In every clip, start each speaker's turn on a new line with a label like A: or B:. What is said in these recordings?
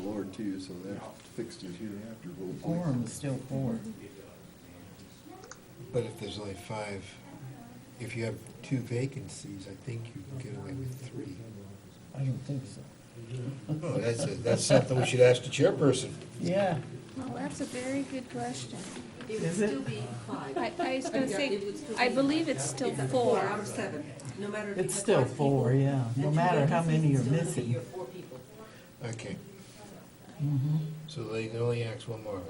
A: floor too, so that fixed it here after.
B: Quorum is still 4.
C: But if there's only 5, if you have 2 vacancies, I think you can get away with 3.
B: I don't think so.
C: Oh, that's something we should ask the chairperson.
B: Yeah.
D: Well, that's a very good question.
E: It would
B: Is it?
E: still be 5.
D: I was gonna
E: Yeah,
D: say,
E: it would still
D: I
E: be
D: believe it's still
E: 4 out
D: 4.
E: of 7, no matter if you
B: It's
E: have
B: still
E: 5 people
B: 4, yeah. No
E: and 2
B: matter how many
E: vacancies,
B: are
E: it's still gonna be
B: missing.
E: your 4 people.
C: Okay,
B: Mm-hmm.
C: so they can only ask one more.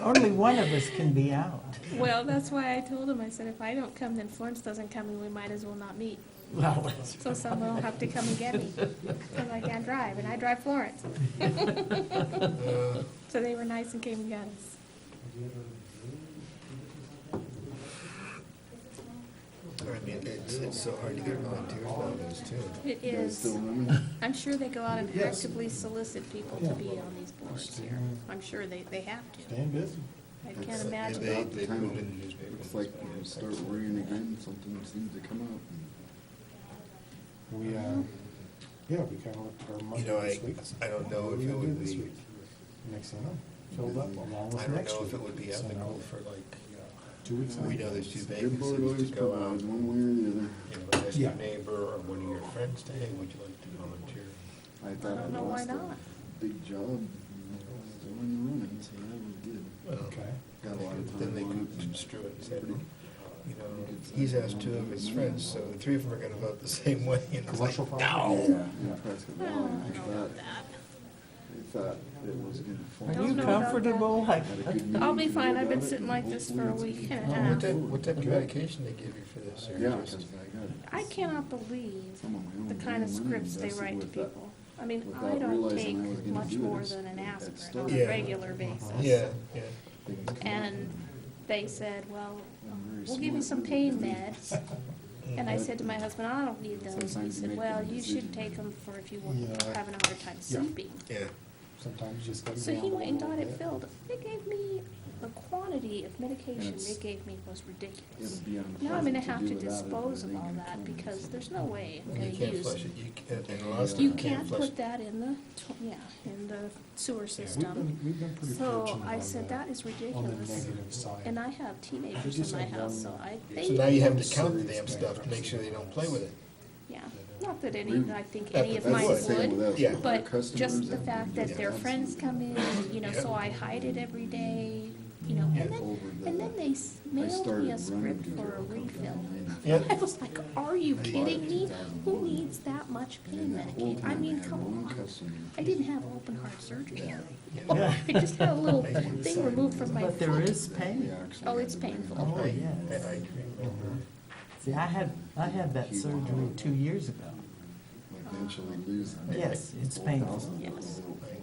B: Only one of us can be out.
D: Well, that's why I told him, I said, if I don't come, then Florence doesn't come, and we might as well not meet.
B: Well, that's
D: So someone will have to come and get me, because I can't drive, and I drive Florence. So they were nice and came and got us.
C: I mean, it's so hard to get volunteers nowadays, too.
D: It
A: You guys
D: is,
A: still running?
D: I'm sure they go out and actively solicit people to be on these boards here. I'm sure they have to.
F: Staying busy.
D: I can't
A: It's
D: imagine.
C: They-
A: about the
C: they
A: time
C: put it
A: it
C: in the newspaper.
A: looks like you start worrying again, something seems to come up.
F: We, yeah, we kind of looked at our money
C: You know,
F: this week.
C: I don't know
F: What
C: if
F: are we
C: it
F: gonna
C: would
F: do this
C: be,
F: week? Next thing I know, filled up along
C: I
F: with
C: don't
F: next
C: know
F: week.
C: if it would be
F: So now,
C: ethical for like,
F: 2 weeks
C: we
F: out.
C: know there's 2
A: Good Lord
C: vacancies
A: always
C: to go out,
A: provides one way or the other.
C: you know, ask your
F: Yeah.
C: neighbor or one of your friends to, hey, would you like to volunteer?
A: I thought I
D: don't know why
A: lost a
D: not.
A: big job, still in the running, so that was good.
C: Well,
F: Okay.
A: Got a lot of time.
C: then they could construe it and say, you know, he's asked 2 of his friends, so the 3 of them are gonna vote the same way, and it's like,
F: Commercial
C: no!
F: property?
A: Yeah, Prescott
D: Well,
A: Valley,
D: I don't know about that.
A: I thought it was gonna fall.
B: Are
D: Don't
B: you
D: know about
B: comfortable?
A: Had a good meeting
D: I'll be fine, I've been
A: about it,
D: sitting like this for a
A: hopefully
D: week and a
A: it's-
D: half.
C: What type of medication they give you for this? Or
A: Yeah,
C: just-
A: because I got
D: I cannot believe
A: some of my own
D: the kind of
A: money
D: scripts they
A: invested
D: write to
A: with that.
D: people. I mean, I
A: without
D: don't
A: realizing
D: take
A: I was gonna
D: much
A: do it.
D: more
A: It's-
D: than an
A: it
D: aspirin on
A: started-
D: a
C: Yeah.
D: regular basis.
C: Yeah, yeah.
A: Things come up.
D: And they said, well,
A: I'm very
D: we'll give you
A: smart.
D: some pain meds. And I said to my husband, I don't need those. He
A: Sometimes you
D: said,
A: make
D: well,
A: the
D: you should
A: decision.
D: take them for if you were
F: Yeah.
D: having a hard time
F: Yeah.
D: sleeping.
C: Yeah.
F: Sometimes you just gotta
D: So he
F: gamble
D: went and
F: a
D: got
F: little
D: it
F: bit.
D: filled. They gave me, the quantity of medication
A: And it's-
D: they gave me was ridiculous.
A: It'll be
D: Now I'm
A: unpleasant
D: gonna
A: to
D: have
A: do
D: to
A: without it,
D: dispose
A: but
D: of
A: it
D: all
A: ain't
D: that
A: gonna come.
D: because there's no way I'm
C: You
D: gonna
C: can't
D: use.
C: flush it, you can't, and a lot of stuff
D: You can't
C: flush.
D: put that in the, in the sewer system.
F: We've been pretty
D: So
F: fortunate
D: I
F: on
D: said,
F: that,
D: that is
F: on the
D: ridiculous.
F: negative side.
D: And I have teenagers
F: just
D: in my
F: had
D: house, so
F: one-
D: I,
C: So now you have
D: they,
C: to count the damn stuff to make sure they don't play with it.
D: yeah, not that any, I think
C: That-
D: any of
C: that's
D: mine
C: the
A: That's the same
D: would.
A: with us.
C: Yeah.
A: Our
D: But
A: customers
D: just the
A: have
D: fact
A: been
D: that their
A: just
D: friends come in, you know, so I hide it every day, you know,
C: Yeah.
D: and then, and then they mailed
A: started
D: me a
A: running
D: script
A: to
D: for a
A: Jericho
D: refill.
C: Yeah.
D: I was like, are you kidding me? Who needs that much pain
A: And that whole
D: medication? I
A: time I
D: mean,
A: had
D: come
A: one
D: on.
A: customer.
D: I didn't have open heart surgery.
B: Yeah.
D: I just had a little thing removed from my
B: But there
D: foot.
B: is
A: We
B: pain.
A: actually
D: Oh,
A: had
D: it's
A: to bring
D: painful.
A: them
B: Oh,
A: back.
B: yeah.
C: I agree.
B: See, I had that surgery 2 years ago.
A: Eventually lose them.
B: Yes, it's painful.
D: Yes.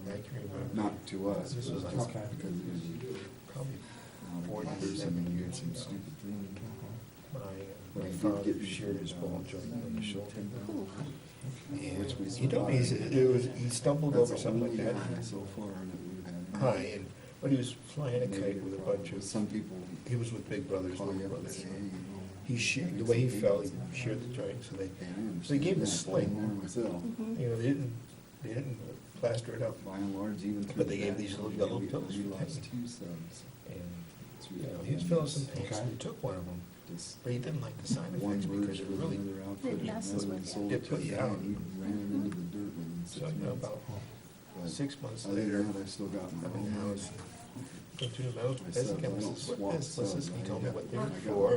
C: I can remember.
A: Not to us,
C: This was like
F: Okay.
A: because it was
C: probably
A: a person and did some stupid thing.
C: my father sheared his ball joint on the shoulder.
D: Ooh.
C: And, you know, he stumbled
A: That's
C: over
A: the
C: something
A: only
C: like that.
A: high so far that we've had.
C: High, and, but he was flying a kite with a bunch of,
A: Some people
C: he was with Big Brothers,
A: call
C: Little
A: you up and
C: Brothers.
A: say, hey, you know.
C: He sheared, the way he fell, he sheared the joint, so they gave him a sling.
A: Myself.
D: Mhm.
C: You know, they didn't plaster it up.
A: By and large, even through.
C: But they gave
A: that,
C: these little yellow
A: we-
C: pills
A: We
C: for
A: lost
C: pain.
A: 2 subs.
C: And,
A: It's
C: you
A: really
C: know, he was feeling some pain, so
F: Okay.
C: he took one of them,
A: Just
C: but he didn't like the side
A: one
C: effects because
A: merged
C: it
A: with
C: really,
A: another outfit,
D: It messes
A: another one
D: with you.
A: sold
C: It put
A: to
C: you
A: the guy,
C: out.
A: and He ran it into the dirt within
C: so
A: 6
C: you know,
A: months.
C: about
A: But
C: 6 months
A: Other
C: later,
A: than that, I still got my
C: I'm in
A: own
C: the house. Went through the medical basic chemist, what's this? He told me what they were for,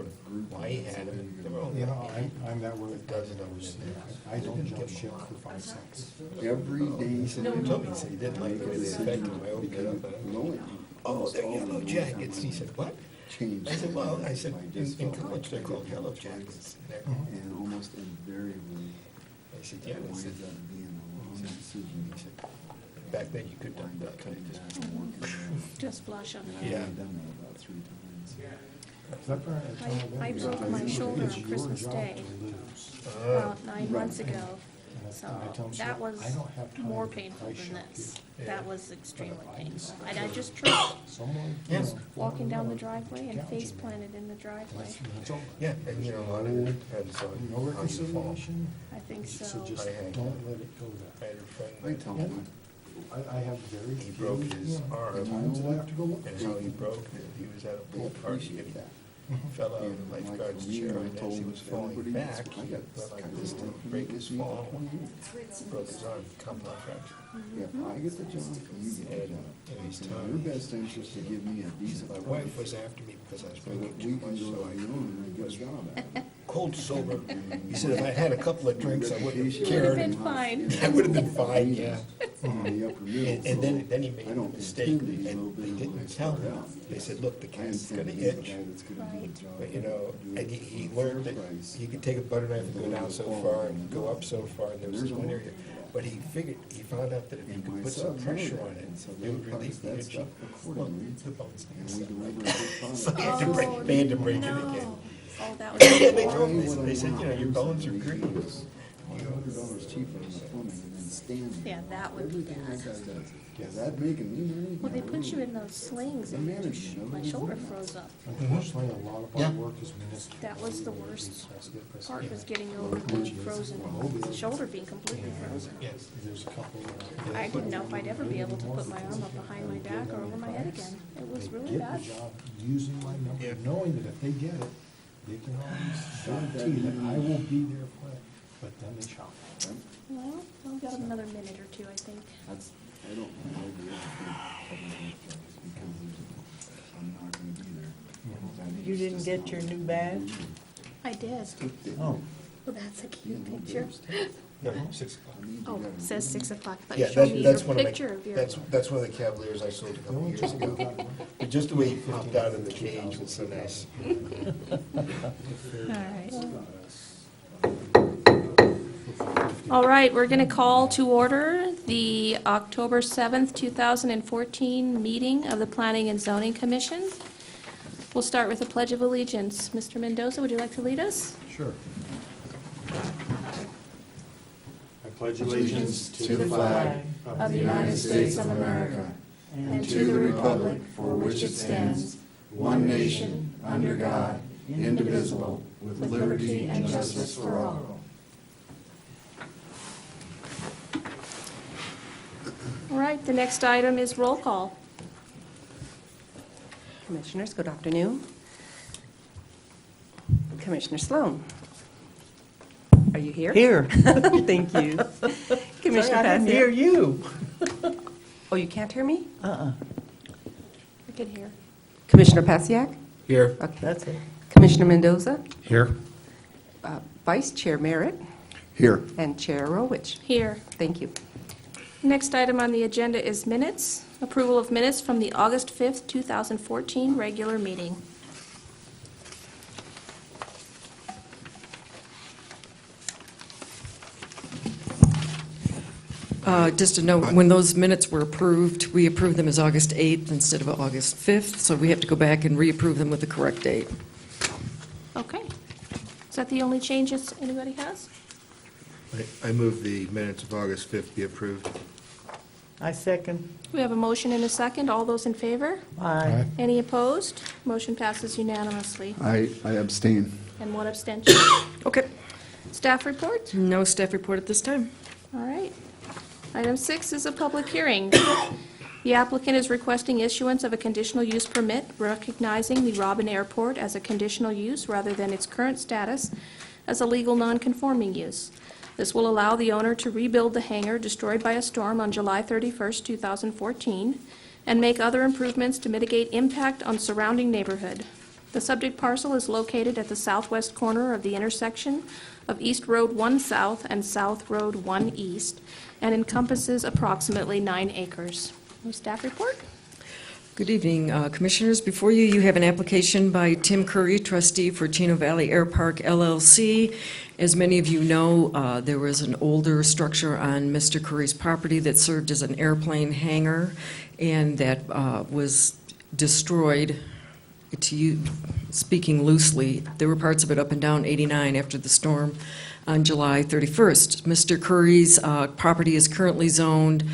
C: why he had them, and they were only
F: You know, I'm that way.
C: a dozen of them in there.
F: I don't jump ship for 5 cents.
A: Every day.
C: No, he told me, he said he didn't like the way they affected him, I opened it up, and oh, they're yellow jackets, he said, what?
A: Changed.
C: I said, well, I said,
A: I just
C: in
A: felt
C: college,
A: like
C: they're
A: I
C: called
A: didn't have
C: yellow
A: a choice.
C: jackets. And they're-
A: And almost invariably,
C: I said,
A: it
C: yeah, he
A: winds
C: said,
A: up being a wrong decision.
C: he said, back then you could dump
A: Wind
C: that
A: up
C: kind
A: coming
C: of just.
A: back and working there.
D: Just flush on
A: I've
D: it.
C: Yeah.
A: only done that about 3 times.
F: Is that right? It's all
D: I
F: good.
D: broke my shoulder
F: It's
D: on
F: your
D: Christmas
F: job
D: Day.
F: to lose.
D: About 9 months ago. So
F: And I tell them,
D: that
F: "Sir,
D: was
F: I don't have time
D: more
F: to
D: painful
F: price
D: than
F: shop
D: this.
F: you."
D: That was extremely painful. And I just tripped,
F: Someone,
C: Yes.
D: walking down the driveway and
F: gouging
D: face
F: me.
D: planted in the driveway.
F: That's over.
C: Yeah, and you know, a lot of it depends on
F: No
C: how you fall.
F: reconciliation.
D: I think so.
F: So just
C: I had-
F: don't let it go
C: I
F: there.
C: had a friend
A: I
C: that
A: tell them,
F: I have very
C: He
F: few,
C: broke his arm.
F: times that I have to go look.
C: and how he broke it, he was at a
A: they
C: pool party
A: appreciate
C: and
A: that.
C: fell out of
A: And
C: the
A: like
C: lifeguard's
A: for me,
C: chair,
A: I
C: and
A: told
C: as he
A: him
C: was
A: that
C: falling
A: everybody
C: back,
A: gets
C: he got went like this to break his fall, broke his arm, compound fracture.
A: If I get the job, you get the
C: And
A: job.
C: in his
A: It's in your
C: time,
A: best interest to give me a decent
C: my
A: price,
C: wife was after me because I was
A: so
C: drinking
A: that
C: too
A: we can
C: much,
A: go
C: so
A: on
C: I
A: your own and get a job at it.
C: cold sober. He said if I had a couple of drinks, I wouldn't have
D: You would have
C: cared.
D: been fine.
C: I would have been fine, yeah.
A: On the upper middle,
C: And then he made
A: I
C: a
A: don't
C: mistake,
A: intend to be
C: and
A: low
C: they
A: bid when I
C: didn't tell
A: start
C: him.
A: out.
C: They said, look, the
A: I
C: cat's
A: intend
C: gonna
A: to be the
C: itch.
A: guy that's gonna do
D: Right.
A: the job.
C: But you know,
A: do
C: and
A: it
C: he
A: at
C: learned
A: the
C: that
A: price.
C: he could take a butter knife and go down so far and go up so far, and there was this one area. But he found out that if he
A: And
C: could
A: my
C: put some
A: subs know
C: pressure
A: that,
C: on it,
A: and so
C: it
A: they
C: would
A: price
C: relieve the
A: that
C: itching.
A: stuff
C: Well,
A: accordingly,
C: the bones
A: and
C: didn't
A: we
C: stop.
A: deliver a good
C: So
A: product.
C: they had to break, they had to break it again.
D: Oh, that was
C: Yeah, they
D: horrible.
C: told me, they said, you know, your bones are green.
A: $100 cheaper than the plumbing and then stand there.
D: Yeah, that would be
A: Everything that
D: bad.
A: guy does. Is that making me money?
D: Well, they put you in those slings and my shoulder froze up.
F: Unfortunately, a lot of
C: Yeah.
F: our work is municipal.
D: That was the worst part, was getting over the frozen, the shoulder being completely frozen.
C: Yes.
F: There's a couple.
D: I didn't know if I'd ever be able to put my arm up behind my back or over my head again. It was
F: They
D: really
F: get
D: bad.
F: the job using my number,
C: Yeah.
F: knowing that if they get it, they can always guarantee that I will be there for it, but then they shop.
D: Well, I've got another minute or two, I think.
A: That's, I don't know the other because I'm not gonna be there.
B: You didn't get your new badge?
D: I did.
B: Oh,
D: Well, that's a cute picture.
C: No, 6 o'clock.
D: Oh, it says 6 o'clock, but
C: Yeah,
D: show me
C: that's
D: your
C: one of my,
D: picture of your.
C: that's one of the Cavaliers I sold a couple years ago. But just the way he popped out of the cage was so nice.
D: All right. All right, we're going to call to order the October 7th, 2014 meeting of the Planning and Zoning Commission. We'll start with the Pledge of Allegiance. Mr. Mendoza, would you like to lead us?
F: Sure. I pledge allegiance
A: To the flag
D: of the United States of America and to the republic for which it stands, one nation, under God, indivisible, with liberty and justice for all. All right, the next item is roll call.
E: Commissioners, good afternoon. Commissioner Sloan. Are you here?
B: here.
E: Thank you.
B: Sorry,
E: Commissioner
B: I didn't hear
E: Passiak.
B: you.
E: Oh, you can't hear me?
B: Uh-uh,
D: I can hear.
E: Commissioner Passiak?
C: Here.
E: Okay.
B: that's it.
E: Commissioner Mendoza?
F: Here.
E: Vice Chair Merritt?
A: Here.
E: And Chair Rowich.
D: Here.
E: Thank you.
D: Next item on the agenda is minutes. Approval of minutes from the August 5th, 2014 regular meeting.
G: Just a note, when those minutes were approved, we approved them as August 8th instead of August 5th, so we have to go back and reapprove them with the correct date.
D: Okay. Is that the only changes anybody has?
C: I move the minutes of August 5th be approved.
B: I second.
D: We have a motion and a second. All those in favor?
B: Aye.
D: Any opposed? Motion passes unanimously.
A: I abstain.
D: And one abstention.
G: Okay.
D: Staff report?
G: No staff report at this time.
D: All right. Item 6 is a public hearing. The applicant is requesting issuance of a conditional use permit recognizing the Robin Airport as a conditional use rather than its current status as a legal non-conforming use. This will allow the owner to rebuild the hangar destroyed by a storm on July 31st, 2014, and make other improvements to mitigate impact on surrounding neighborhood. The subject parcel is located at the southwest corner of the intersection of East Road 1 South and South Road 1 East, and encompasses approximately 9 acres. No staff report?
G: Good evening, Commissioners. Before you, you have an application by Tim Curry, trustee for Chino Valley Air Park LLC. As many of you know, there was an older structure on Mr. Curry's property that served as an airplane hangar, and that was destroyed. To you, speaking loosely, there were parts of it up and down 89 after the storm on July 31st. Mr. Curry's property is currently zoned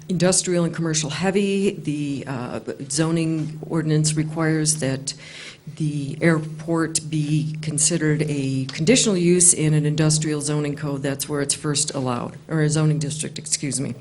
G: industrial and commercial heavy. The zoning ordinance requires that the airport be considered a conditional use in an industrial zoning code. That's where it's first allowed, or a zoning district, excuse me.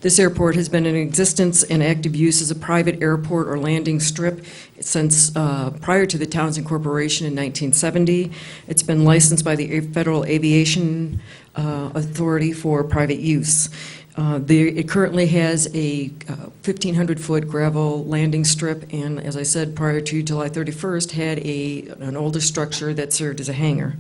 G: This airport has been in existence and active use as a private airport or landing strip since prior to the town's incorporation in 1970. It's been licensed by the Federal Aviation Authority for private use. It currently has a 1,500-foot gravel landing strip, and as I said, prior to July 31st, had an older structure that served as a hangar.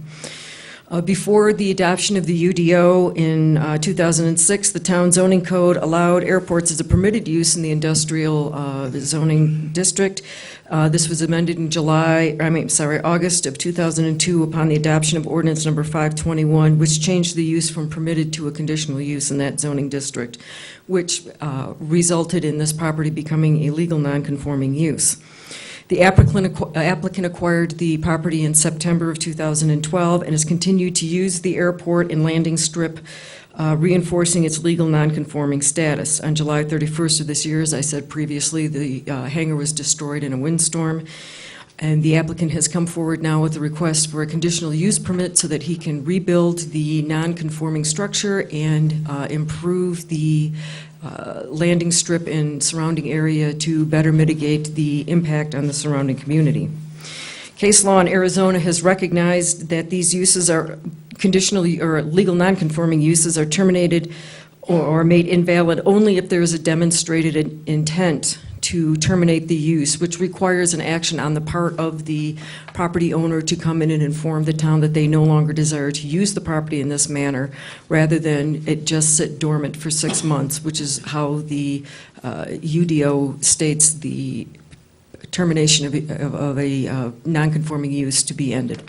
G: Before the adoption of the UDO in 2006, the town zoning code allowed airports as a permitted use in the industrial zoning district. This was amended in August of 2002 upon the adoption of ordinance number 521, which changed the use from permitted to a conditional use in that zoning district, which resulted in this property becoming a legal nonconforming use. The applicant acquired the property in September of 2012 and has continued to use the airport and landing strip, reinforcing its legal nonconforming status. On July 31st of this year, as I said previously, the hangar was destroyed in a windstorm, and the applicant has come forward now with a request for a conditional use permit so that he can rebuild the nonconforming structure and improve the landing strip and surrounding area to better mitigate the impact on the surrounding community. Case law in Arizona has recognized that these uses are conditionally or legal nonconforming uses are terminated or made invalid only if there is a demonstrated intent to terminate the use, which requires an action on the part of the property owner to come in and inform the town that they no longer desire to use the property in this manner, rather than it just sit dormant for 6 months, which is how the UDO states the termination of a nonconforming use to be ended.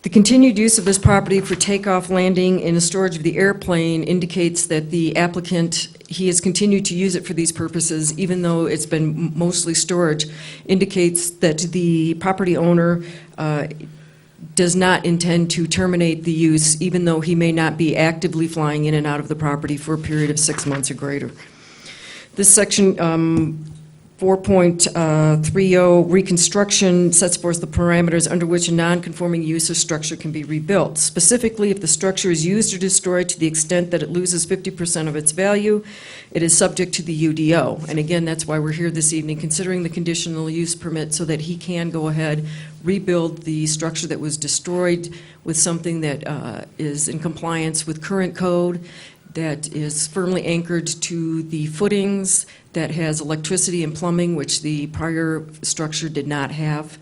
G: The continued use of this property for takeoff, landing, and storage of the airplane indicates that the applicant, he has continued to use it for these purposes, even though it's been mostly storage, indicates that the property owner does not intend to terminate the use, even though he may not be actively flying in and out of the property for a period of 6 months or greater. This section 4.30 reconstruction sets forth the parameters under which a non-conforming use or structure can be rebuilt. Specifically, if the structure is used or destroyed to the extent that it loses 50% of its value, it is subject to the UDO. And again, that's why we're here this evening, considering the conditional use permit so that he can go ahead, rebuild the structure that was destroyed with something that is in compliance with current code, that is firmly anchored to the footings, that has electricity and plumbing, which the prior structure did not have,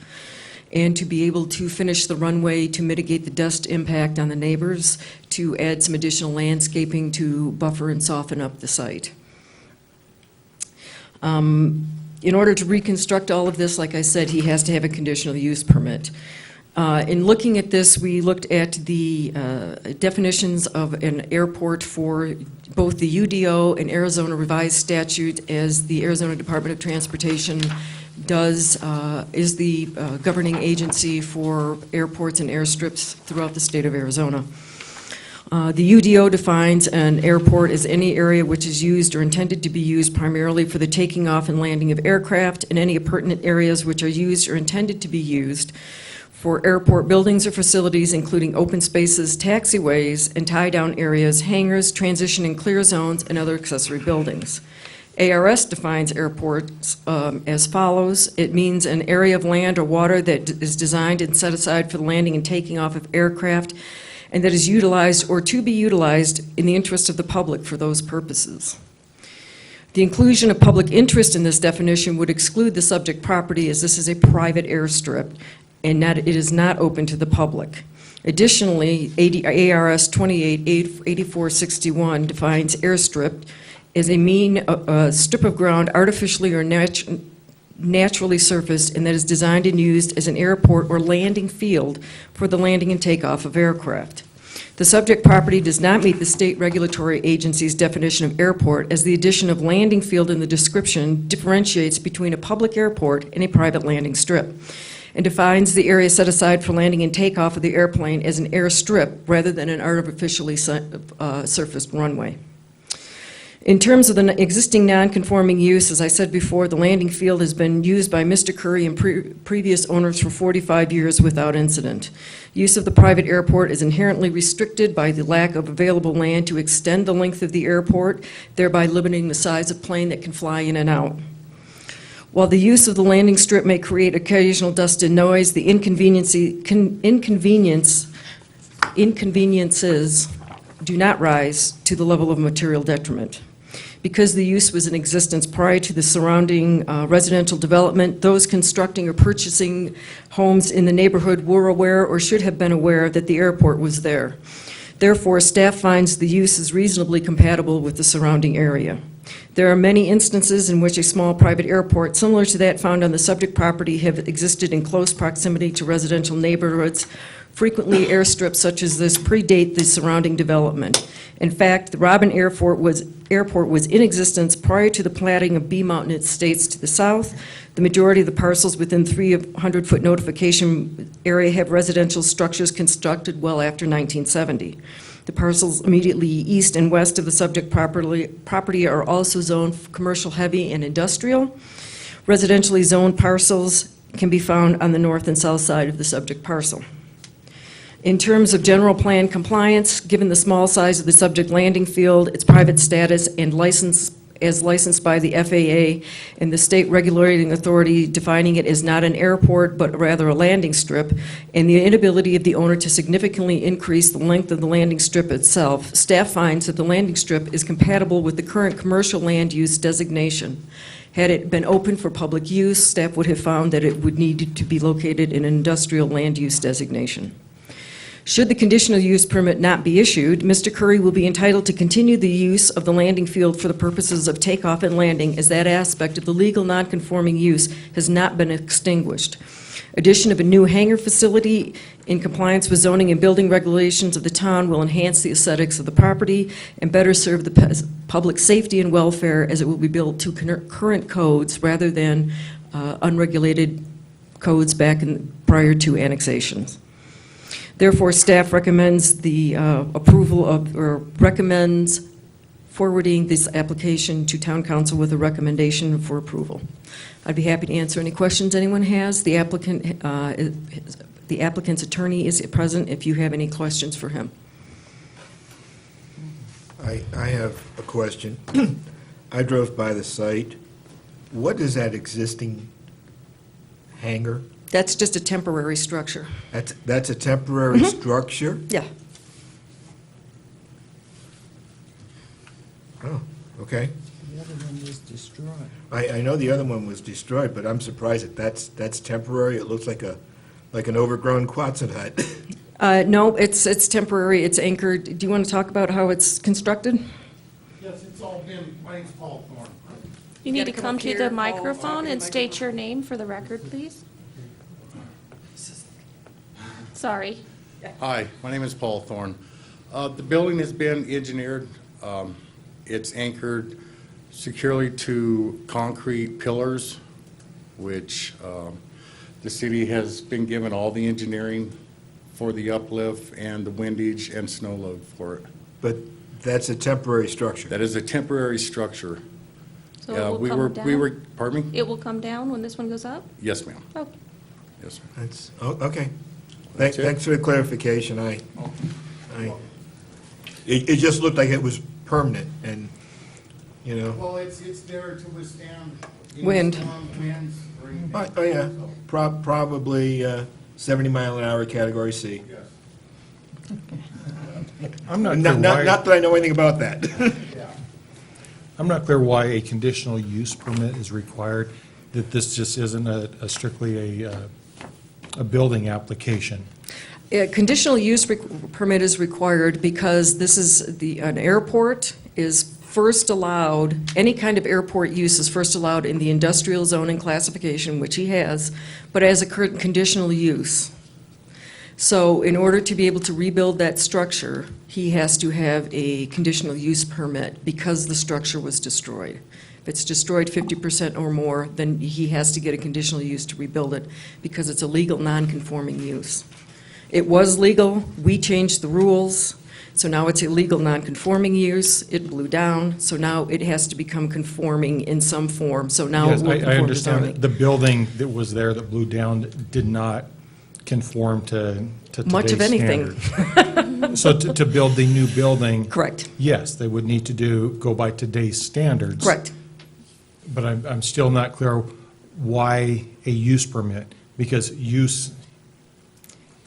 G: and to be able to finish the runway to mitigate the dust impact on the neighbors, to add some additional landscaping to buffer and soften up the site. In order to reconstruct all of this, like I said, he has to have a conditional use permit. In looking at this, we looked at the definitions of an airport for both the UDO and Arizona Revised Statute, as the Arizona Department of Transportation is the governing agency for airports and airstrips throughout the state of Arizona. The UDO defines an airport as any area which is used or intended to be used primarily for the taking off and landing of aircraft, and any appurtenant areas which are used or intended to be used for airport buildings or facilities, including open spaces, taxiways, and tie-down areas, hangars, transition and clear zones, and other accessory buildings. ARS defines airports as follows. It means an area of land or water that is designed and set aside for the landing and taking off of aircraft, and that is utilized or to be utilized in the interest of the public for those purposes. The inclusion of public interest in this definition would exclude the subject property, as this is a private airstrip, and that it is not open to the public. Additionally, ARS 288461 defines airstrip as a mean strip of ground artificially or naturally surfaced, and that is designed and used as an airport or landing field for the landing and takeoff of aircraft. The subject property does not meet the state regulatory agency's definition of airport, as the addition of landing field in the description differentiates between a public airport and a private landing strip, and defines the area set aside for landing and takeoff of the airplane as an airstrip rather than an artificially surfaced runway. In terms of the existing non-conforming use, as I said before, the landing field has been used by Mr. Curry and previous owners for 45 years without incident. Use of the private airport is inherently restricted by the lack of available land to extend the length of the airport, thereby limiting the size of plane that can fly in and out. While the use of the landing strip may create occasional dust and noise, the inconveniences do not rise to the level of material detriment. Because the use was in existence prior to the surrounding residential development, those constructing or purchasing homes in the neighborhood were aware or should have been aware that the airport was there. Therefore, staff finds the use is reasonably compatible with the surrounding area. There are many instances in which a small private airport, similar to that found on the subject property, have existed in close proximity to residential neighborhoods. Frequently, airstrips such as this predate the surrounding development. In fact, the Robin Airport was in existence prior to the platting of B Mountain Estates to the south. The majority of the parcels within 300-foot notification area have residential structures constructed well after 1970. The parcels immediately east and west of the subject property are also zoned for commercial, heavy, and industrial. Residentially zoned parcels can be found on the north and south side of the subject parcel. In terms of general plan compliance, given the small size of the subject landing field, its private status, and license as licensed by the FAA and the state regulating authority defining it as not an airport but rather a landing strip, and the inability of the owner to significantly increase the length of the landing strip itself, staff finds that the landing strip is compatible with the current commercial land use designation. Had it been open for public use, staff would have found that it would need to be located in an industrial land use designation. Should the conditional use permit not be issued, Mr. Curry will be entitled to continue the use of the landing field for the purposes of takeoff and landing, as that aspect of the legal nonconforming use has not been extinguished. Addition of a new hangar facility in compliance with zoning and building regulations of the town will enhance the aesthetics of the property and better serve the public safety and welfare, as it will be built to current codes rather than unregulated codes prior to annexations. Therefore, staff recommends the approval of, or recommends forwarding this application to Town Council with a recommendation for approval. I'd be happy to answer any questions anyone has. The applicant's attorney is present if you have any questions for him.
C: I have a question. I drove by the site. What is that existing hangar?
G: That's just a temporary structure.
C: That's a temporary structure?
G: Yeah.
C: Oh, okay.
B: The other one was destroyed.
C: I know the other one was destroyed, but I'm surprised that that's temporary. It looks like an overgrown Quonset hut.
G: No, it's temporary. It's anchored. Do you want to talk about how it's constructed?
F: Yes, it's all been, my name's Paul Thorne.
D: You need to
G: gotta
D: come
G: up
D: to
G: here,
D: the
G: Paul.
D: microphone and
G: the
D: state your name for the record, please. Sorry.
A: Hi, my name is Paul Thorne. The building has been engineered. It's anchored securely to concrete pillars, which the city has been given all the engineering for the uplift and the windage and snow load for it.
C: But that's a temporary structure.
A: That is a temporary structure.
D: So it will
A: We
D: come
A: were,
D: down?
A: pardon me?
D: It will come down when this one goes up?
A: Yes, ma'am.
D: Oh,
A: Yes, ma'am.
C: That's, oh, okay.
A: That's it.
C: Thanks for the clarification. It just looked like it was permanent and, you know.
F: Well, it's there to withstand.
G: Wind.
F: Storm, winds, rain.
C: Oh, yeah, probably 70-mile-an-hour Category C.
F: Yes.
H: I'm not
C: Not
H: clear why,
C: that I know anything about that.
F: Yeah.
H: I'm not clear why a conditional use permit is required, that this just isn't a strictly a building application.
G: A conditional use permit is required because this is an airport is first allowed, any kind of airport use is first allowed in the industrial zoning classification, which he has, but as a conditional use. So in order to be able to rebuild that structure, he has to have a conditional use permit because the structure was destroyed. If it's destroyed 50% or more, then he has to get a conditional use to rebuild it because it's a legal non-conforming use. It was legal, we changed the rules, So now it's illegal non-conforming use, it blew down, so now it has to become conforming in some form, so now it
H: Yes,
G: will
H: I
G: conform to
H: understand
G: zoning.
H: that the building that was there that blew down did not conform to today's
G: Much of anything.
H: standard. So to build the new building,
G: Correct,
H: yes, they would need to go by today's standards.
G: correct.
H: But I'm still not clear why a use permit, because use.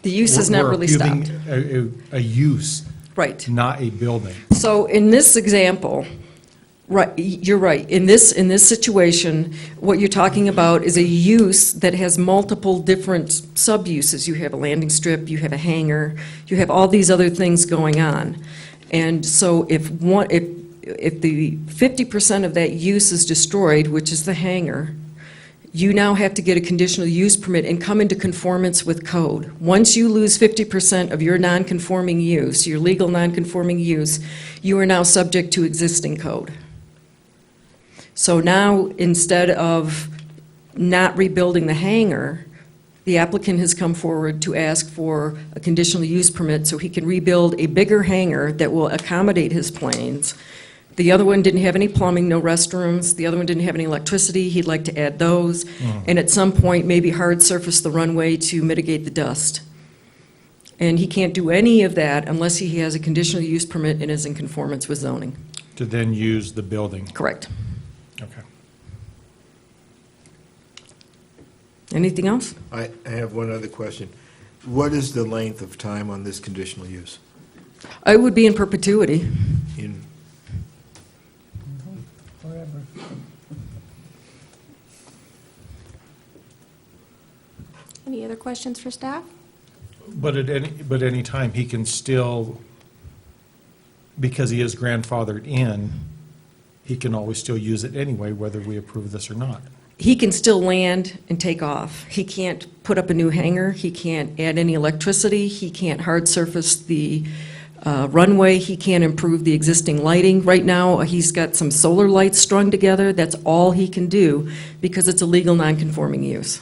G: The use is not
H: we're
G: really
H: approving
G: stopped.
H: A use,
G: Right.
H: not a building.
G: So in this example, right, you're right. In this situation, what you're talking about is a use that has multiple different sub-uses. You have a landing strip, you have a hangar, you have all these other things going on. And so if the 50% of that use is destroyed, which is the hangar, you now have to get a conditional use permit and come into conformance with code. Once you lose 50% of your non-conforming use, your legal non-conforming use, you are now subject to existing code. So now, instead of not rebuilding the hangar, the applicant has come forward to ask for a conditional use permit so he can rebuild a bigger hangar that will accommodate his planes. The other one didn't have any plumbing, no restrooms. The other one didn't have any electricity. He'd like to add those. And at some point, maybe hard surface the runway to mitigate the dust. And he can't do any of that unless he has a conditional use permit and is in conformance with zoning.
H: To then use the building.
G: Correct.
H: Okay.
G: Anything else?
C: I have one other question. What is the length of time on this conditional use?
G: It would be in perpetuity.
C: In,
F: Forever.
D: Any other questions for staff?
H: But at any time, he can still, because he is grandfathered in, he can always still use it anyway, whether we approve this or not.
G: He can still land and take off. He can't put up a new hangar. He can't add any electricity. He can't hard surface the runway. He can't improve the existing lighting. Right now, he's got some solar lights strung together. That's all he can do because it's a legal non-conforming use.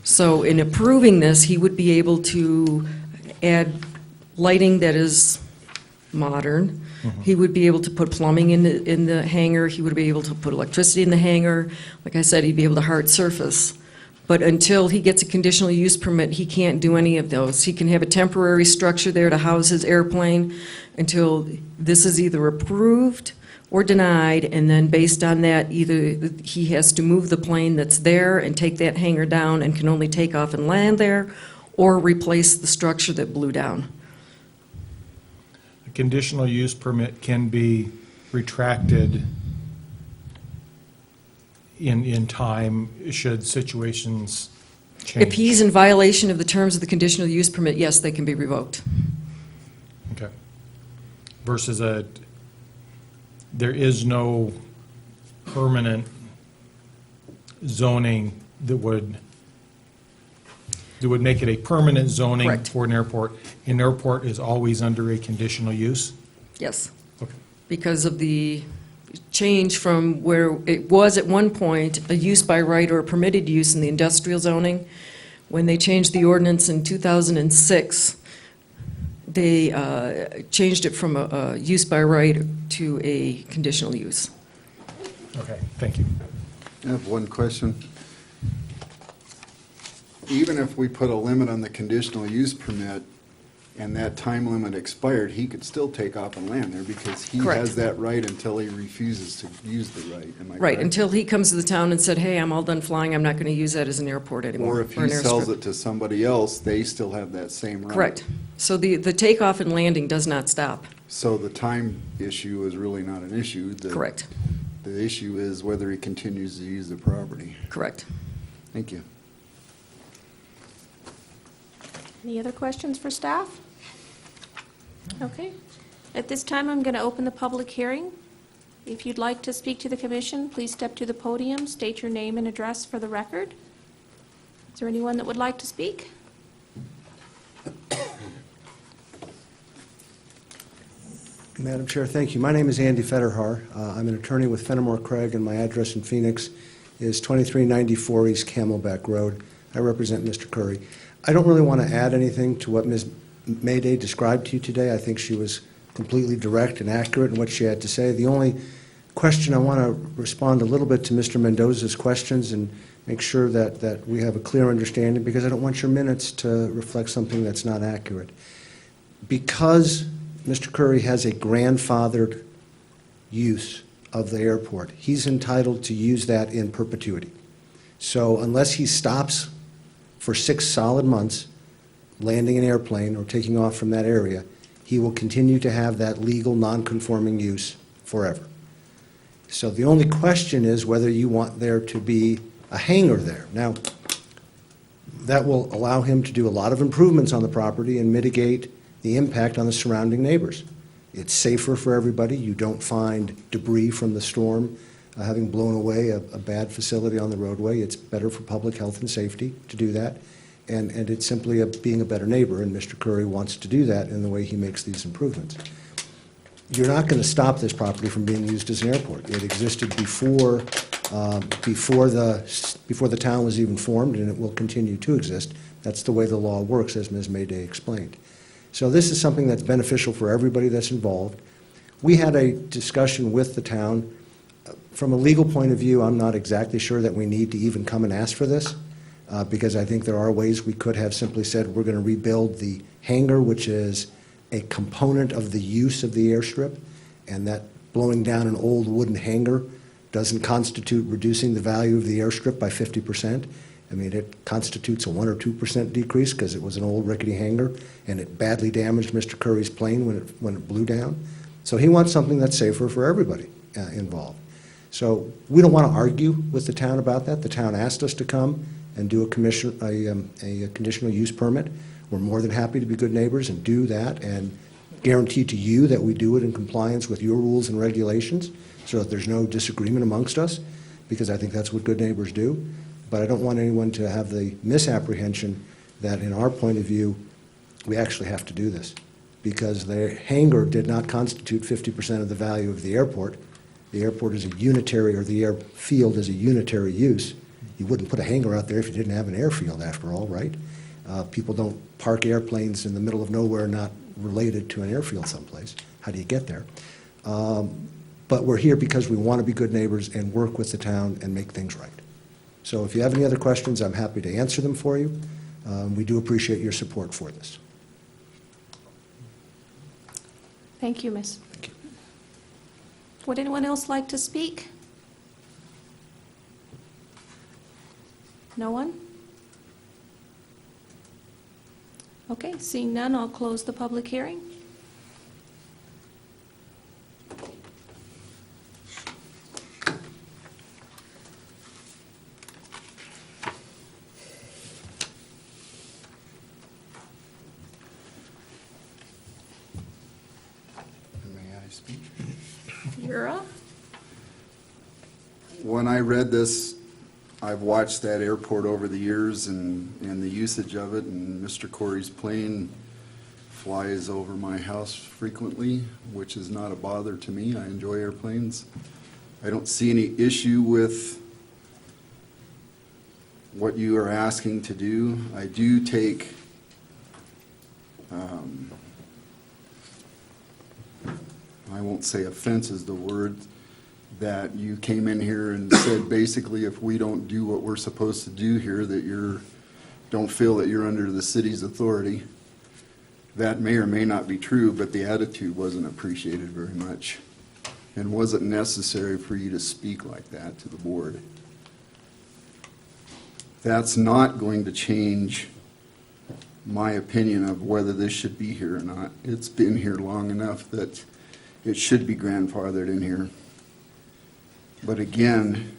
G: So in approving this, he would be able to add lighting that is modern. He would be able to put plumbing in the hangar. He would be able to put electricity in the hangar. Like I said, he'd be able to hard surface. But until he gets a conditional use permit, he can't do any of those. He can have a temporary structure there to house his airplane until this is either approved or denied, and then based on that, either he has to move the plane that's there and take that hangar down and can only take off and land there, or replace the structure that blew down.
H: A conditional use permit can be retracted in time should situations change.
G: If he's in violation of the terms of the conditional use permit, yes, they can be revoked.
H: Okay. Versus there is no permanent zoning that would make it a permanent zoning
G: Correct.
H: for an airport. An airport is always under a conditional use?
G: Yes.
H: Okay.
G: Because of the change from where it was at one point a use by right or a permitted use in the industrial zoning. When they changed the ordinance in 2006, they changed it from a use by right to a conditional use.
H: Okay, thank you.
I: I have one question. Even if we put a limit on the conditional use permit and that time limit expired, he could still take off and land there because he
G: Correct.
I: has that right until he refuses to use the right. Am I
G: Right,
I: correct?
G: until he comes to the town and said, hey, I'm all done flying, I'm not going to use that as an airport anymore.
I: Or if
G: or an
I: he sells
G: airstrip.
I: it to somebody else, they still have that same right.
G: Correct. So the takeoff and landing does not stop.
I: So the time issue is really not an issue.
G: Correct,
I: The issue is whether he continues to use the property.
G: correct.
I: Thank you.
D: Any other questions for staff? Okay. At this time, I'm going to open the public hearing. If you'd like to speak to the commission, please step to the podium, state your name and address for the record. Is there anyone that would like to speak?
J: Madam Chair, thank you. My name is Andy Federhar. I'm an attorney with Fenimore Craig, and my address in Phoenix is 2394 East Camelback Road. I represent Mr. Curry. I don't really want to add anything to what Ms. Mayday described to you today. I think she was completely direct and accurate in what she had to say. The only question, I want to respond a little bit to Mr. Mendoza's questions and make sure that we have a clear understanding, because I don't want your minutes to reflect something that's not accurate. Because Mr. Curry has a grandfathered use of the airport, he's entitled to use that in perpetuity. So unless he stops for 6 solid months, landing an airplane or taking off from that area, he will continue to have that legal non-conforming use forever. So the only question is whether you want there to be a hangar there. Now, that will allow him to do a lot of improvements on the property and mitigate the impact on the surrounding neighbors. It's safer for everybody. You don't find debris from the storm having blown away a bad facility on the roadway. It's better for public health and safety to do that. And it's simply being a better neighbor, and Mr. Curry wants to do that in the way he makes these improvements. You're not going to stop this property from being used as an airport. It existed before the town was even formed, and it will continue to exist. That's the way the law works, as Ms. Mayday explained. So this is something that's beneficial for everybody that's involved. We had a discussion with the town. From a legal point of view, I'm not exactly sure that we need to even come and ask for this, because I think there are ways we could have simply said we're going to rebuild the hangar, which is a component of the use of the airstrip, and that blowing down an old wooden hangar doesn't constitute reducing the value of the airstrip by 50%. I mean, it constitutes a 1 or 2% decrease because it was an old rickety hangar, and it badly damaged Mr. Curry's plane when it blew down. So he wants something that's safer for everybody involved. So we don't want to argue with the town about that. The town asked us to come and do a conditional use permit. We're more than happy to be good neighbors and do that and guarantee to you that we do it in compliance with your rules and regulations so that there's no disagreement amongst us, because I think that's what good neighbors do. But I don't want anyone to have the misapprehension that in our point of view, we actually have to do this, because the hangar did not constitute 50% of the value of the airport. The airport is a unitary, or the airfield is a unitary use. You wouldn't put a hangar out there if you didn't have an airfield, after all, right? People don't park airplanes in the middle of nowhere not related to an airfield someplace. How do you get there? But we're here because we want to be good neighbors and work with the town and make things right. So if you have any other questions, I'm happy to answer them for you. We do appreciate your support for this.
D: Thank you, Miss.
J: Thank you.
D: Would anyone else like to speak? No one? Okay, seeing none, I'll close the public hearing.
I: May I speak?
D: You're up.
I: When I read this, I've watched that airport over the years and the usage of it, and Mr. Corey's plane flies over my house frequently, which is not a bother to me. I enjoy airplanes. I don't see any issue with what you are asking to do. I do take I won't say offense is the word, that you came in here and said basically if we don't do what we're supposed to do here, that don't feel that you're under the city's authority. That may or may not be true, but the attitude wasn't appreciated very much and wasn't necessary for you to speak like that to the board. That's not going to change my opinion of whether this should be here or not. It's been here long enough that it should be grandfathered in here. But again,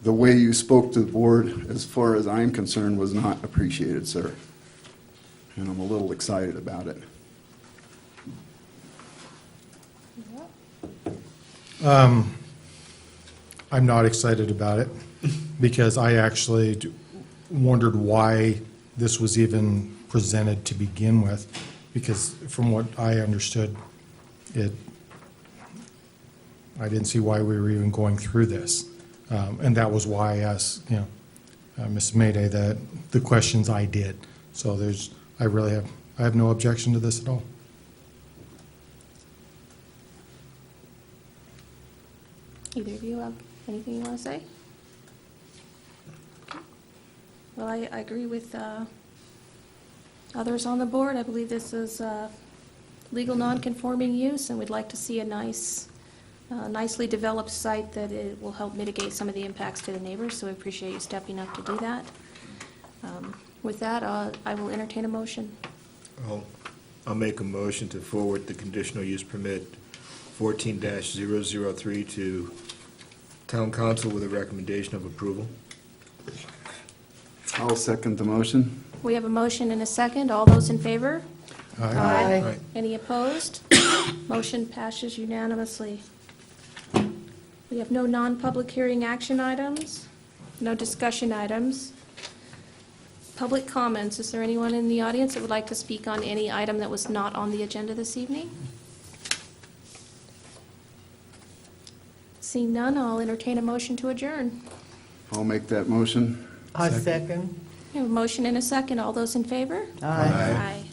I: the way you spoke to the board, as far as I'm concerned, was not appreciated, sir. And I'm a little excited about it.
H: I'm not excited about it because I actually wondered why this was even presented to begin with, because from what I understood, I didn't see why we were even going through this. And that was why I asked, Ms. Mayday, the questions I did. So there's I have no objection to this at all.
D: Either of you have anything you want to say? Well, I agree with others on the board. I believe this is legal non-conforming use, and we'd like to see a nicely developed site that it will help mitigate some of the impacts to the neighbors, so we appreciate you stepping up to do that. With that, I will entertain a motion.
C: I'll make a motion to forward the conditional use permit 14-003 to Town Council with a recommendation of approval.
I: I'll second the motion.
D: We have a motion and a second. All those in favor?
C: Aye.
D: Any opposed? Motion passes unanimously. We have no non-public hearing action items, no discussion items. Public comments. Is there anyone in the audience that would like to speak on any item that was not on the agenda this evening? Seeing none, I'll entertain a motion to adjourn.
I: I'll make that motion.
B: I second.
D: We have a motion and a second. All those in favor?
B: Aye.
D: Aye.